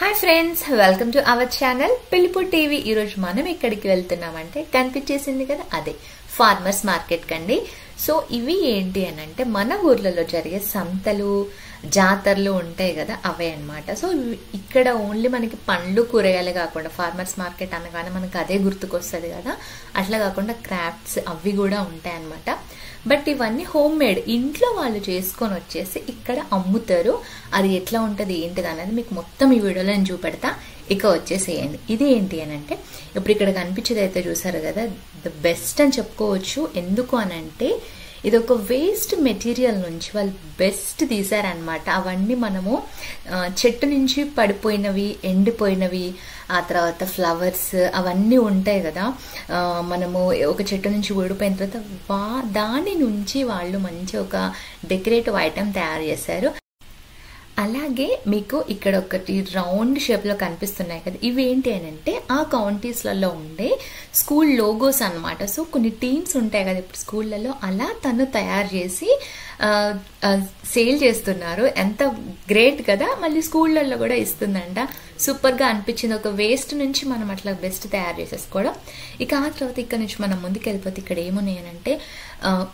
Hi friends, welcome to our channel Pellipudi TV. ఈరోజు మనం ఎక్కడికి వెళ్తున్నామంటే కనిపించేసింది కదా, అదే ఫార్మర్స్ మార్కెట్ కండి. సో ఇవి ఏంటి అని అంటే మన ఊర్లలో జరిగే సంతలు, జాతరలు ఉంటాయి కదా, అవే అన్నమాట. సో ఇక్కడ ఓన్లీ మనకి పండ్లు, కూరగాయలు కాకుండా ఫార్మర్స్ మార్కెట్ అనగానే మనకు అదే గుర్తుకొస్తుంది కదా, అట్లా కాకుండా క్రాఫ్ట్స్ అవి కూడా ఉంటాయి అన్నమాట. బట్ ఇవన్నీ హోమ్ మేడ్, ఇంట్లో వాళ్ళు చేసుకొని వచ్చేసి ఇక్కడ అమ్ముతారు. అది ఎట్లా ఉంటుంది ఏంటిది అనేది మీకు మొత్తం ఈ వీడియోలో నేను చూపెడతా. ఇక వచ్చేసేయండి. ఇది ఏంటి అని అంటే ఇప్పుడు ఇక్కడ కనిపించేది అయితే చూసారు కదా, ద బెస్ట్ అని చెప్పుకోవచ్చు. ఎందుకు అని అంటే ఇది ఒక వేస్ట్ మెటీరియల్ నుంచి వాళ్ళు బెస్ట్ తీసారనమాట. అవన్నీ మనము చెట్టు నుంచి పడిపోయినవి, ఎండిపోయినవి, ఆ తర్వాత ఫ్లవర్స్ అవన్నీ ఉంటాయి కదా, మనము ఒక చెట్టు నుంచి ఊడిపోయిన తర్వాత దాని నుంచి వాళ్ళు మంచి ఒక డెకరేటివ్ ఐటెం తయారు చేశారు. అలాగే మీకు ఇక్కడ ఒకటి రౌండ్ షేప్ లో కనిపిస్తున్నాయి కదా, ఇవి ఏంటి అని అంటే ఆ కౌంటీస్లలో ఉండే స్కూల్ లోగోస్ అన్నమాట. సో కొన్ని టీమ్స్ ఉంటాయి కదా ఇప్పుడు స్కూళ్ళలో, అలా తను తయారు చేసి సేల్ చేస్తున్నారు. ఎంత గ్రేట్ కదా. మళ్ళీ స్కూళ్ళల్లో కూడా ఇస్తుందంట. సూపర్ గా అనిపించింది. ఒక వేస్ట్ నుంచి మనం అట్లా బెస్ట్ తయారు చేసేసుకోవడం. ఇక ఆ తర్వాత ఇక్కడ నుంచి మనం ముందుకు వెళ్ళిపోతే ఇక్కడ ఏమున్నాయనంటే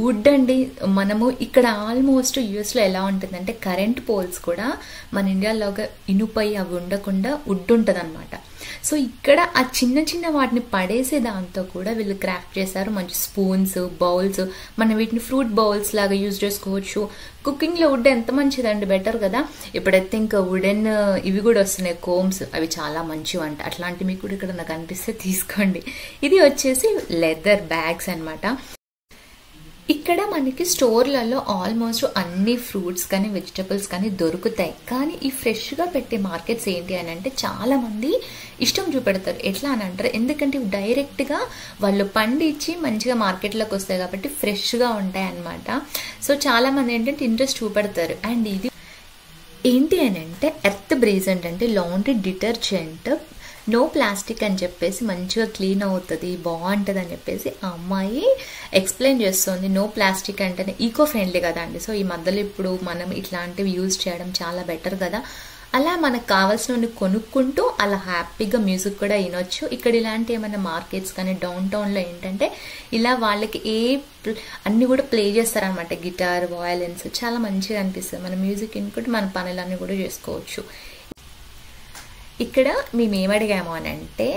వుడ్ అండి. మనము ఇక్కడ ఆల్మోస్ట్ యుఎస్ లో ఎలా ఉంటుందంటే కరెంట్ పోల్స్ కూడా మన ఇండియాలోగా ఇనుపై అవి ఉండకుండా వుడ్ ఉంటుంది అనమాట. సో ఇక్కడ ఆ చిన్న చిన్న వాటిని పడేసే దాంతో కూడా వీళ్ళు క్రాఫ్ట్ చేశారు. మంచి స్పూన్స్, బౌల్స్, మనం వీటిని ఫ్రూట్ బౌల్స్ లాగా యూజ్ చేసుకోవచ్చు. కుకింగ్ లో వుడ్ ఎంత మంచిదండి, బెటర్ కదా. ఇప్పుడైతే ఇంకా వుడెన్ ఇవి కూడా వస్తున్నాయి, కోమ్స్, అవి చాలా మంచివి అంట. అట్లాంటివి మీకు కూడా ఇక్కడ నాకు అనిపిస్తే తీసుకోండి. ఇది వచ్చేసి లెదర్ బ్యాగ్స్ అన్నమాట. ఇక్కడ మనకి స్టోర్లలో ఆల్మోస్ట్ అన్ని ఫ్రూట్స్ కానీ వెజిటబుల్స్ కానీ దొరుకుతాయి. కానీ ఈ ఫ్రెష్గా పెట్టే మార్కెట్స్ ఏంటి అని అంటే చాలా మంది ఇష్టం చూపెడతారు. ఎట్లా అని అంటారు, ఎందుకంటే ఇవి డైరెక్ట్గా వాళ్ళు పండించి మంచిగా మార్కెట్లోకి వస్తాయి కాబట్టి ఫ్రెష్గా ఉంటాయి అన్నమాట. సో చాలా మంది ఏంటంటే ఇంట్రెస్ట్ చూపెడతారు. అండ్ ఇది ఏంటి అని అంటే ఎర్త్ బ్రీజెంట్ అంటే లాండ్రీ డిటర్జెంట్, నో ప్లాస్టిక్ అని చెప్పేసి మంచిగా క్లీన్ అవుతుంది, బాగుంటుంది అని చెప్పేసి ఆ అమ్మాయి ఎక్స్ప్లెయిన్ చేస్తుంది. నో ప్లాస్టిక్ అంటేనే ఈకో ఫ్రెండ్లీ కదా అండి. సో ఈ మధ్యలో ఇప్పుడు మనం ఇట్లాంటివి యూజ్ చేయడం చాలా బెటర్ కదా. అలా మనకు కావాల్సినవి కొనుక్కుంటూ అలా హ్యాపీగా మ్యూజిక్ కూడా వినొచ్చు. ఇక్కడ ఇలాంటి ఏమైనా మార్కెట్స్ కానీ డౌన్ టౌన్లో ఏంటంటే ఇలా వాళ్ళకి అన్ని కూడా ప్లే చేస్తారనమాట. గిటార్, వయలిన్స్, చాలా మంచిగా అనిపిస్తుంది. మన మ్యూజిక్ వినుకుంటే మన పనులన్నీ కూడా చేసుకోవచ్చు. ఇక్కడ మేము ఏమడిగాము అని అంటే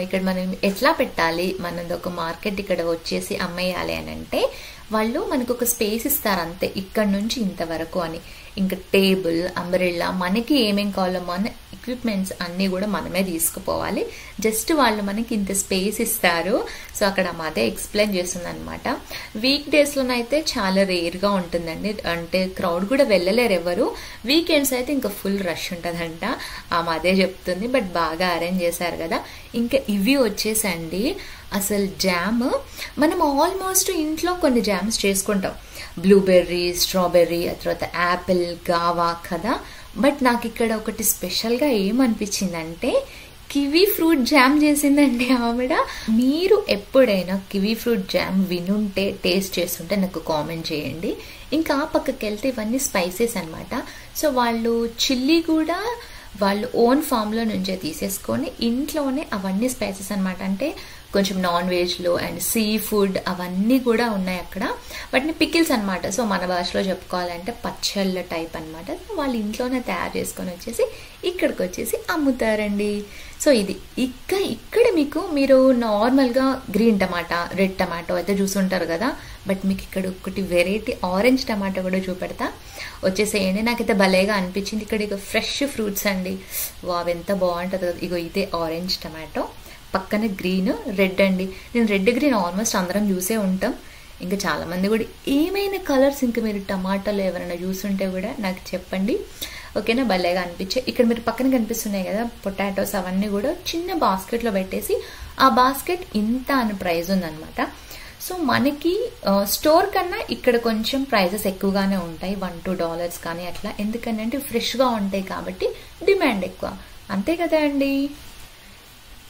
ఇక్కడ మనం ఎట్లా పెట్టాలి, మనది ఒక మార్కెట్ ఇక్కడ వచ్చేసి అమ్మేయాలి అని అంటే వాళ్ళు మనకు ఒక స్పేస్ ఇస్తారు అంతే, ఇక్కడ నుంచి ఇంతవరకు అని. ఇంకా టేబుల్, అంబ్రెల్లా, మనకి ఏమేం కావాలో మన ఎక్విప్మెంట్స్ అన్నీ కూడా మనమే తీసుకుపోవాలి. జస్ట్ వాళ్ళు మనకి ఇంత స్పేస్ ఇస్తారు. సో అక్కడ అదే ఎక్స్ప్లెయిన్ చేస్తుంది అనమాట. వీక్ డేస్లోనైతే చాలా రేర్గా ఉంటుందండి, అంటే క్రౌడ్ కూడా వెళ్ళలేరు ఎవరు. వీకెండ్స్ అయితే ఇంకా ఫుల్ రష్ ఉంటుందంట, అదే చెప్తుంది. బట్ బాగా అరేంజ్ చేశారు కదా. ఇంకా ఇవి వచ్చేసండి అసలు జామ్. మనం ఆల్మోస్ట్ ఇంట్లో కొన్ని జామ్స్ చేసుకుంటాం, బ్లూబెర్రీ, స్ట్రాబెర్రీ, ఆ తర్వాత యాపిల్, గావా కదా. బట్ నాకు ఇక్కడ ఒకటి స్పెషల్గా ఏమనిపించిందంటే కివీ ఫ్రూట్ జామ్ చేసిందండి ఆవిడ. మీరు ఎప్పుడైనా కివీ ఫ్రూట్ జామ్ వినుంటే, టేస్ట్ చేస్తుంటే నాకు కామెంట్ చేయండి. ఇంకా పక్కకి వెళ్తే ఇవన్నీ స్పైసెస్ అనమాట. సో వాళ్ళు చిల్లీ కూడా వాళ్ళు ఓన్ ఫామ్లో నుంచే తీసేసుకొని ఇంట్లోనే అవన్నీ స్పైసెస్ అనమాట. అంటే కొంచెం నాన్ వెజ్లో అండ్ సీ ఫుడ్ అవన్నీ కూడా ఉన్నాయి అక్కడ. వాటిని పికిల్స్ అనమాట. సో మన భాషలో చెప్పుకోవాలంటే పచ్చళ్ళ టైప్ అనమాట. వాళ్ళు ఇంట్లోనే తయారు చేసుకొని వచ్చేసి ఇక్కడికి వచ్చేసి అమ్ముతారండి. సో ఇది ఇక్కడ మీరు నార్మల్గా గ్రీన్ టమాటా, రెడ్ టమాటో అయితే చూసుంటారు కదా. బట్ మీకు ఇక్కడ ఒకటి వెరైటీ ఆరెంజ్ టమాటో కూడా చూపెడతా, వచ్చేసేయండి. నాకైతే భలేగా అనిపించింది. ఇక్కడ ఇక ఫ్రెష్ ఫ్రూట్స్ అండి, వావ్ ఎంత బాగుంటుంది కదా. ఇగో ఇదే ఆరెంజ్ టమాటో, పక్కన గ్రీన్, రెడ్ అండి. నేను రెడ్, గ్రీన్ ఆల్మోస్ట్ అందరం చూసే ఉంటాం. ఇంకా చాలా మంది కూడా ఏమైనా కలర్స్ ఇంకా మీరు టమాటాలో ఎవరైనా చూసుంటే కూడా నాకు చెప్పండి, ఓకేనా. భలేగా అనిపించే. ఇక్కడ మీరు పక్కన కనిపిస్తున్నాయి కదా పొటాటోస్, అవన్నీ కూడా చిన్న బాస్కెట్లో పెట్టేసి ఆ బాస్కెట్ ఇంత అని ప్రైస్ ఉందన్నమాట. సో మనకి స్టోర్ కన్నా ఇక్కడ కొంచెం ప్రైజెస్ ఎక్కువగానే ఉంటాయి, $1-2 కానీ అట్లా. ఎందుకంటే ఫ్రెష్గా ఉంటాయి కాబట్టి డిమాండ్ ఎక్కువ, అంతే కదా అండి.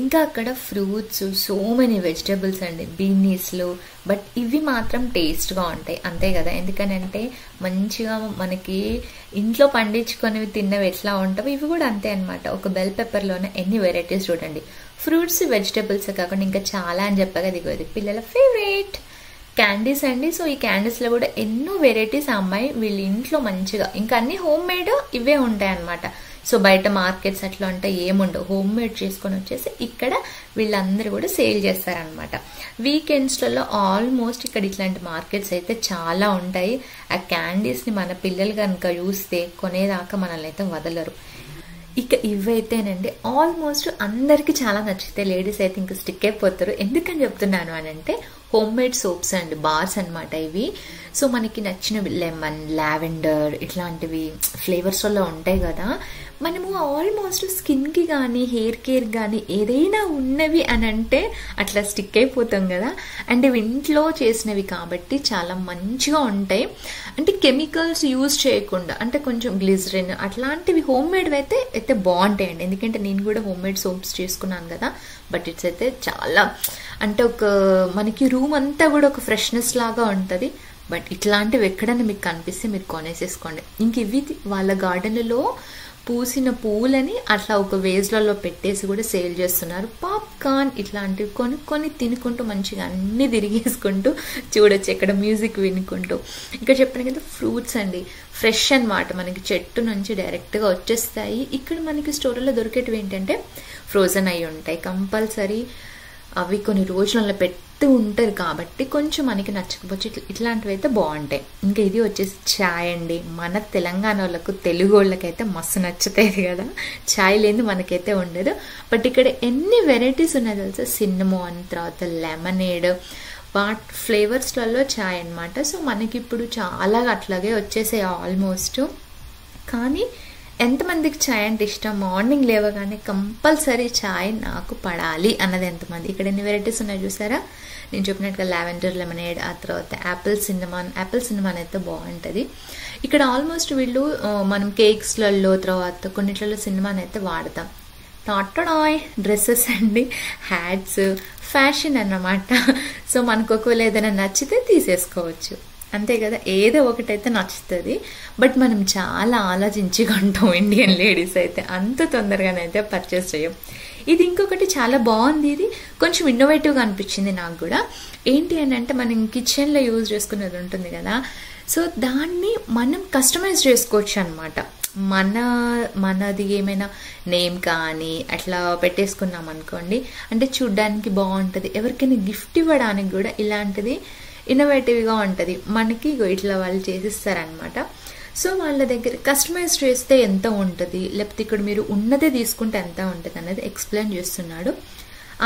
ఇంకా అక్కడ ఫ్రూట్స్, సో మెనీ వెజిటబుల్స్ అండి, బీనీస్లు. బట్ ఇవి మాత్రం టేస్ట్గా ఉంటాయి అంతే కదా. ఎందుకనంటే మంచిగా మనకి ఇంట్లో పండించుకునేవి తిన్నవి ఎట్లా ఉంటావు ఇవి కూడా అంతే అనమాట. ఒక బెల్ పెప్పర్లోనే ఎన్ని వెరైటీస్ చూడండి. ఫ్రూట్స్, వెజిటబుల్స్ కాకుండా ఇంకా చాలా అని చెప్పగా దిగోది పిల్లల ఫేవరెట్ క్యాండీస్ అండి. సో ఈ క్యాండీస్లో కూడా ఎన్నో వెరైటీస్ ఆ అమ్మాయి వీళ్ళ ఇంట్లో మంచిగా, ఇంకా అన్ని హోమ్ మేడ్ ఇవే ఉంటాయి అనమాట. సో బయట మార్కెట్స్ అట్లా అంటే ఏముండవు, హోమ్ మేడ్ చేసుకొని వచ్చేసి ఇక్కడ వీళ్ళందరూ కూడా సేల్ చేస్తారనమాట. వీకెండ్స్లలో ఆల్మోస్ట్ ఇక్కడ ఇట్లాంటి మార్కెట్స్ అయితే చాలా ఉంటాయి. ఆ క్యాండీస్ని మన పిల్లలు కనుక చూస్తే కొనేదాకా మనల్ని అయితే వదలరు. ఇక ఇవైతేనండి ఆల్మోస్ట్ అందరికీ చాలా నచ్చితే లేడీస్ అయితే ఇంకా స్టిక్ అయిపోతారు. ఎందుకని చెప్తున్నాను అని అంటే home made soaps and bars అనమాట ఇవి. సో మనకి నచ్చినవి లెమన్, లావెండర్ ఇట్లాంటివి ఫ్లేవర్స్లో ఉంటాయి కదా. మనము ఆల్మోస్ట్ స్కిన్కి కానీ హెయిర్ కేర్ కానీ ఏదైనా ఉన్నవి అని అంటే అట్లా స్టిక్ అయిపోతాం కదా. అండ్ ఇవి ఇంట్లో చేసినవి కాబట్టి చాలా మంచిగా ఉంటాయి. అంటే కెమికల్స్ యూజ్ చేయకుండా, అంటే కొంచెం గ్లిజరిన్ అట్లాంటివి హోమ్ మేడ్ అయితే బాగుంటాయండి. ఎందుకంటే నేను కూడా హోమ్ మేడ్ సోప్స్ చేసుకున్నాను కదా. బట్ ఇట్స్ అయితే చాలా అంటే ఒక మనకి రూమ్ అంతా కూడా ఒక ఫ్రెష్నెస్ లాగా ఉంటుంది. బట్ ఇట్లాంటివి ఎక్కడైనా మీకు కనిపిస్తే మీరు కొనేసేసుకోండి. ఇంక ఇవి వాళ్ళ గార్డెన్లో పూసిన పూలని అట్లా ఒక వేజ్లలో పెట్టేసి కూడా సేల్ చేస్తున్నారు. పాప్కార్న్ ఇట్లాంటివి కొనుక్కొని తినుకుంటూ మంచిగా అన్ని తిరిగేసుకుంటూ చూడొచ్చు ఇక్కడ మ్యూజిక్ వినుకుంటూ. ఇక్కడ చెప్పాను కదా ఫ్రూట్స్ అండి, ఫ్రెష్ అనమాట, మనకి చెట్టు నుంచి డైరెక్ట్గా వచ్చేస్తాయి. ఇక్కడ మనకి స్టోర్లో దొరికేటివి ఏంటంటే ఫ్రోజన్ అయి ఉంటాయి కంపల్సరీ. అవి కొన్ని రోజులలో పెట్టి ఉంటారు కాబట్టి కొంచెం మనకి నచ్చకపోవచ్చు. ఇట్లాంటివి అయితే బాగుంటాయి. ఇంకా ఇది వచ్చేసి ఛాయ్ అండి. మన తెలంగాణ వాళ్ళకు, తెలుగు వాళ్ళకైతే మస్తు నచ్చుతాయి కదా. ఛాయ్ లేని మనకైతే ఉండదు. బట్ ఇక్కడ ఎన్ని వెరైటీస్ ఉన్నాయో తెలుసా. సిన్నమోన్, తర్వాత లెమనేడ్, ఫ్లేవర్స్లలో ఛాయ్ అనమాట. సో మనకి ఇప్పుడు చాలా అట్లాగే వచ్చేసాయి ఆల్మోస్ట్. కానీ ఎంతమందికి ఛాయ్ అంటే ఇష్టం? మార్నింగ్ లేవగానే కంపల్సరీ ఛాయ్ నాకు పడాలి అన్నది ఎంతమంది? ఇక్కడ ఎన్ని వెరైటీస్ ఉన్నాయి చూసారా. నేను చెప్పినట్టుగా లావెండర్, లెమనేడ్, ఆ తర్వాత యాపిల్ సిన్నమాన్ అయితే బాగుంటుంది. ఇక్కడ ఆల్మోస్ట్ వీళ్ళు మనం కేక్స్లలో తర్వాత కొన్నిట్లలో సిన్నమాన్ అయితే వాడతాం. టాటాయ్ డ్రెస్సెస్ అండి, హ్యాట్స్, ఫ్యాషన్ అన్నమాట. సో మనకు ఒకవేళ ఏదైనా నచ్చితే తీసేసుకోవచ్చు అంతే కదా. ఏదో ఒకటైతే నచ్చుతుంది. బట్ మనం చాలా ఆలోచించి కొంటాం ఇండియన్ లేడీస్ అయితే, అంత తొందరగానైతే పర్చేస్ చేయం. ఇది ఇంకొకటి చాలా బాగుంది. ఇది కొంచెం ఇన్నోవేటివ్గా అనిపించింది నాకు కూడా. ఏంటి అని అంటే మనం కిచెన్లో యూజ్ చేసుకునేది ఉంటుంది కదా. సో దాన్ని మనం కస్టమైజ్ చేసుకోవచ్చు అనమాట. మనది ఏమైనా నేమ్ కానీ అట్లా పెట్టేసుకున్నాం అనుకోండి, అంటే చూడ్డానికి బాగుంటుంది. ఎవరికైనా గిఫ్ట్ ఇవ్వడానికి కూడా ఇలాంటిది ఇన్నోవేటివ్గా ఉంటుంది. మనకి ఇట్లా వాళ్ళు చేసిస్తారనమాట. సో వాళ్ళ దగ్గర కస్టమైజ్ చేస్తే ఎంత ఉంటుంది, లేకపోతే ఇక్కడ మీరు ఉన్నదే తీసుకుంటే ఎంత ఉంటుంది అనేది ఎక్స్ప్లెయిన్ చేస్తున్నాడు.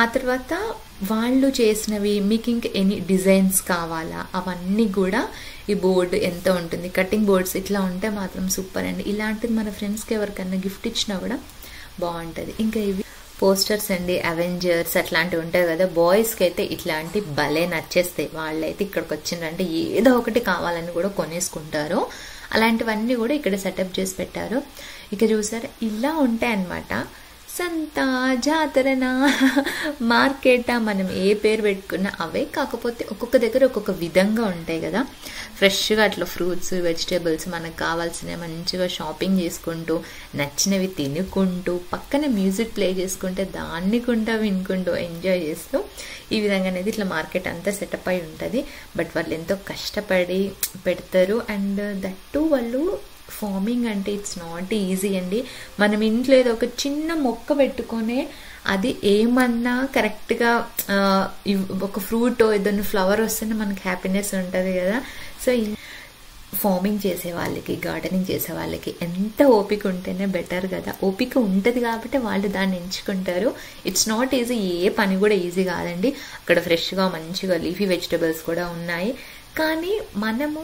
ఆ తర్వాత వాళ్ళు చేసినవి మీకు ఇంకా ఎన్ని డిజైన్స్ కావాలా అవన్నీ కూడా, ఈ బోర్డు ఎంత ఉంటుంది, కటింగ్ బోర్డ్స్ ఇట్లా ఉంటే మాత్రం సూపర్ అండి. ఇలాంటిది మన ఫ్రెండ్స్కి ఎవరికైనా గిఫ్ట్ ఇచ్చినా కూడా బాగుంటుంది. ఇంకా ఇవి పోస్టర్స్ అండి, అవెంజర్స్ అట్లాంటివి ఉంటాయి కదా. బాయ్స్కి అయితే ఇట్లాంటి భలే నచ్చేస్తాయి. వాళ్ళైతే ఇక్కడికి వచ్చిందంటే ఏదో ఒకటి కావాలని కూడా కొనేసుకుంటారు. అలాంటివన్నీ కూడా ఇక్కడ సెటప్ చేసి పెట్టారు. ఇక చూసారా ఇలా ఉంటాయి అన్నమాట. సంత, జాతరనా, మార్కెటా, మనం ఏ పేరు పెట్టుకున్నా అవే. కాకపోతే ఒక్కొక్క దగ్గర ఒక్కొక్క విధంగా ఉంటాయి కదా. ఫ్రెష్గా అట్లా ఫ్రూట్స్, వెజిటేబుల్స్ మనకు కావాల్సినవి మంచిగా షాపింగ్ చేసుకుంటూ, నచ్చినవి తినుకుంటూ, పక్కన మ్యూజిక్ ప్లే చేసుకుంటే దాన్ని కూడా వినుకుంటూ ఎంజాయ్ చేస్తూ ఈ విధంగా అనేది ఇట్లా మార్కెట్ అంతా సెటప్ అయి ఉంటుంది. బట్ వాళ్ళు ఎంతో కష్టపడి పెడతారు. అండ్ దట్టు వాళ్ళు ఫార్మింగ్ అంటే ఇట్స్ నాట్ ఈజీ అండి. మనం ఇంట్లో ఏదో ఒక చిన్న మొక్క పెట్టుకొనే అది ఏమన్నా కరెక్ట్గా ఒక ఫ్రూట్ ఏదైనా ఫ్లవర్ వస్తేనే మనకి హ్యాపీనెస్ ఉంటుంది కదా. సో ఫార్మింగ్ చేసే వాళ్ళకి, గార్డెనింగ్ చేసే వాళ్ళకి ఎంత ఓపిక ఉంటేనే బెటర్ కదా. ఓపిక ఉంటుంది కాబట్టి వాళ్ళు దాన్ని ఎంచుకుంటారు. It's not easy. ఏ పని కూడా ఈజీ కాదండి. అక్కడ ఫ్రెష్గా మంచిగా లీఫీ వెజిటబుల్స్ కూడా ఉన్నాయి. కానీ మనము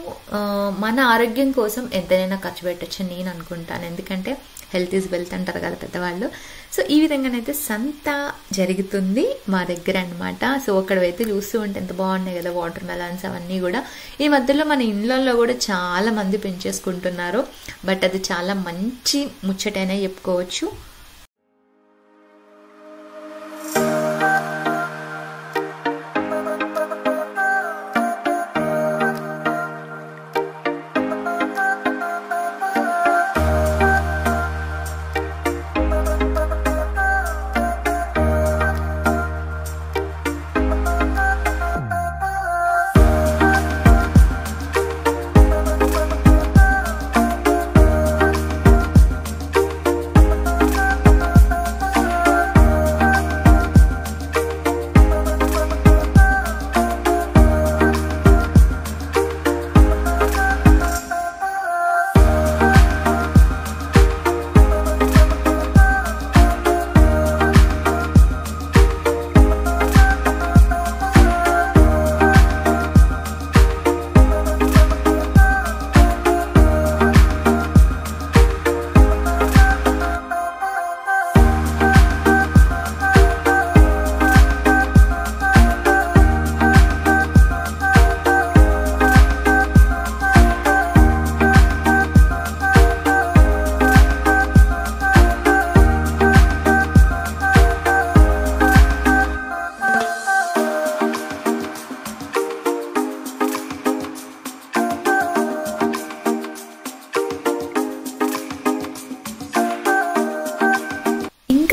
మన ఆరోగ్యం కోసం ఎంతైనా ఖర్చు పెట్టచ్చు నేను అనుకుంటాను. ఎందుకంటే హెల్త్ ఈజ్ వెల్త్ అంటారు కదా పెద్దవాళ్ళు. సో ఈ విధంగానైతే సంత జరుగుతుంది మా దగ్గర అనమాట. సో అక్కడైతే చూస్తూ ఉంటే ఎంత బాగున్నాయి కదా వాటర్ మెలాన్స్ అవన్నీ కూడా. ఈ మధ్యలో మన ఇళ్ళల్లో కూడా చాలా మంది పెంచేసుకుంటున్నారు. బట్ అది చాలా మంచి ముచ్చటైనా చెప్పుకోవచ్చు.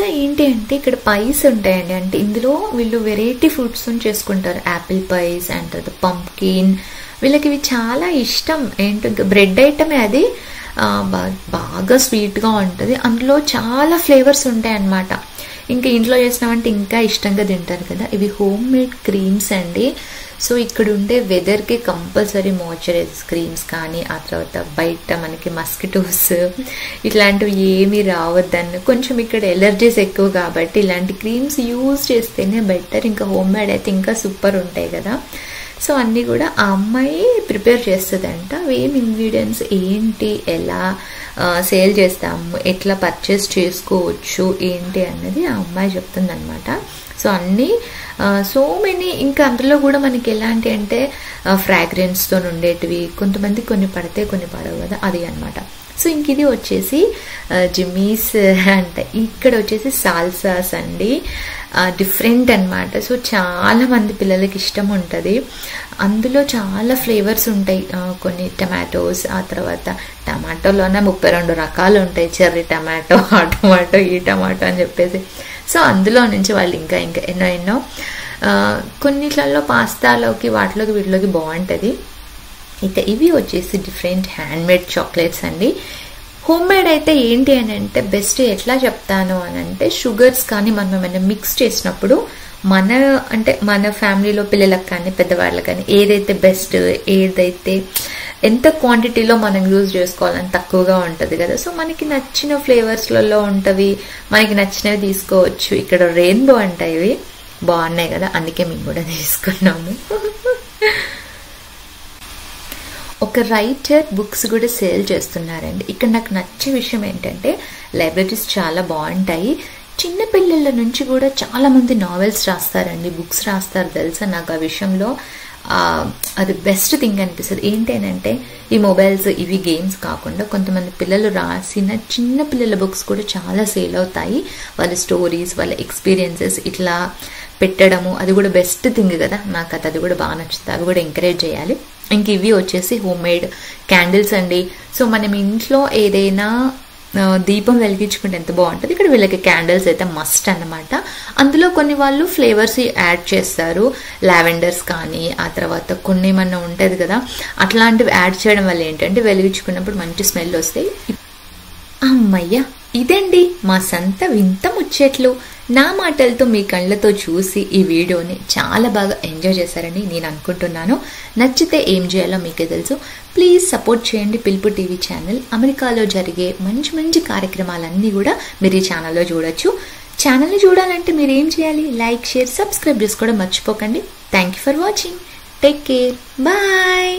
ఇంకా ఏంటి అంటే ఇక్కడ పైస్ ఉంటాయండి. అంటే ఇందులో వీళ్ళు వెరైటీ ఫ్రూట్స్ చేసుకుంటారు. యాపిల్ పైస్ అండ్ తర్వాత పంప్కిన్, వీళ్ళకి ఇవి చాలా ఇష్టం. ఏంటో ఇంకా బ్రెడ్ ఐటమే అది, బాగా స్వీట్గా ఉంటుంది. అందులో చాలా ఫ్లేవర్స్ ఉంటాయి అన్నమాట. ఇంకా ఇంట్లో చేసినామంటే ఇంకా ఇష్టంగా తింటారు కదా. ఇవి హోమ్ మేడ్ క్రీమ్స్ అండి. సో ఇక్కడ ఉండే వెదర్కి కంపల్సరీ మాయిశ్చరైజర్ క్రీమ్స్ కానీ, ఆ తర్వాత బయట మనకి మస్కిటోస్ ఇట్లాంటివి ఏమీ రావద్దని, కొంచెం ఇక్కడ ఎలర్జీస్ ఎక్కువ కాబట్టి ఇలాంటి క్రీమ్స్ యూజ్ చేస్తేనే బెటర్. ఇంకా హోమ్ మేడ్ అయితే ఇంకా సూపర్ ఉంటాయి కదా. సో అన్నీ కూడా ఆ అమ్మాయి ప్రిపేర్ చేస్తుందంట. ఏం ఇంగ్రీడియంట్స్ ఏంటి, ఎలా సేల్ చేస్తాము, ఎట్లా పర్చేస్ చేసుకోవచ్చు ఏంటి అన్నది ఆ అమ్మాయి చెప్తుంది అనమాట. సో అన్నీ సో మెనీ, ఇంకా అందులో కూడా మనకి ఎలాంటి అంటే ఫ్రాగ్రెన్స్తో ఉండేటివి, కొంతమంది కొన్ని పడితే కొన్ని పడవు కదా, అది అనమాట. సో ఇంక ఇది వచ్చేసి జిమ్మీస్ అంటే ఇక్కడ వచ్చేసి సాల్సాస్ అండి, డిఫరెంట్ అనమాట. సో చాలా మంది పిల్లలకి ఇష్టం ఉంటుంది. అందులో చాలా ఫ్లేవర్స్ ఉంటాయి. కొన్ని టమాటోస్, ఆ తర్వాత టమాటోలోనే 32 రకాలు ఉంటాయి. చెర్రీ టమాటో, ఆ టమాటో, ఈ టమాటో అని చెప్పేసి. సో అందులో నుంచి వాళ్ళు ఇంకా ఇంకా ఎన్నో కొన్నిట్లలో పాస్తాలోకి వాటిలోకి వీటిలోకి బాగుంటుంది. ఇక ఇవి వచ్చేసి డిఫరెంట్ హ్యాండ్మేడ్ చాక్లెట్స్ అండి. హోమ్ మేడ్ అయితే ఏంటి అని అంటే బెస్ట్ ఎట్లా చెప్తాను అని అంటే, షుగర్స్ కానీ మనం ఏమైనా మిక్స్ చేసినప్పుడు మన ఫ్యామిలీలో పిల్లలకు కానీ పెద్దవాళ్ళకి కానీ ఏదైతే బెస్ట్, ఏదైతే ఎంత క్వాంటిటీలో మనం యూజ్ చేసుకోవాలని తక్కువగా ఉంటుంది కదా. సో మనకి నచ్చిన ఫ్లేవర్స్లలో ఉంటవి, మనకి నచ్చినవి తీసుకోవచ్చు. ఇక్కడ రెయిన్బో అంటే ఇవి బాగున్నాయి కదా, అందుకే మేము కూడా తీసుకున్నాము. ఒక రైటర్ బుక్స్ కూడా సేల్ చేస్తున్నారండి. ఇక్కడ నాకు నచ్చే విషయం ఏంటంటే లైబ్రరీస్ చాలా బాగుంటాయి. చిన్నపిల్లల నుంచి కూడా చాలా మంది నావెల్స్ రాస్తారండి, బుక్స్ రాస్తారు తెలుసా. నాకు ఆ విషయంలో అది బెస్ట్ థింగ్ అనిపిస్తుంది. ఏంటంటే ఈ మొబైల్స్ ఇవి గేమ్స్ కాకుండా కొంతమంది పిల్లలు రాసిన చిన్న పిల్లల బుక్స్ కూడా చాలా సేల్ అవుతాయి. వాళ్ళ స్టోరీస్, వాళ్ళ ఎక్స్పీరియన్సెస్ ఇట్లా పెట్టడము, అది కూడా బెస్ట్ థింగ్ కదా. నాకు అది కూడా బాగా నచ్చుతుంది. అవి కూడా ఎంకరేజ్ చేయాలి. ఇంక ఇవి వచ్చేసి హోమ్ మేడ్ క్యాండిల్స్ అండి. సో మనం ఇంట్లో ఏదైనా దీపం వెలిగించుకుంటే ఎంత బాగుంటుంది, ఇక్కడ వీళ్ళకి క్యాండిల్స్ అయితే మస్ట్ అన్నమాట. అందులో కొన్ని వాళ్ళు ఫ్లేవర్స్ యాడ్ చేస్తారు, లావెండర్స్ కానీ, ఆ తర్వాత కొన్ని ఏమన్నా ఉంటుంది కదా, అట్లాంటివి యాడ్ చేయడం వల్ల ఏంటంటే వెలిగించుకున్నప్పుడు మంచి స్మెల్ వస్తాయి. అమ్మయ్య, ఇదండి మా సంత వింత ముచ్చట్లు. నా మాటలతో మీ కళ్ళతో చూసి ఈ వీడియోని చాలా బాగా ఎంజాయ్ చేశారని నేను అనుకుంటున్నాను. నచ్చితే ఏం చేయాలో మీకే తెలుసు. ప్లీజ్ సపోర్ట్ చేయండి పిలుపు టీవీ ఛానల్. అమెరికాలో జరిగే మంచి మంచి కార్యక్రమాలన్నీ కూడా మీరు ఈ ఛానల్లో చూడొచ్చు. ఛానల్ని చూడాలంటే మీరు ఏం చేయాలి, లైక్, షేర్, సబ్స్క్రైబ్ చేసుకోవడం మర్చిపోకండి. Thank you for watching. Take care, bye.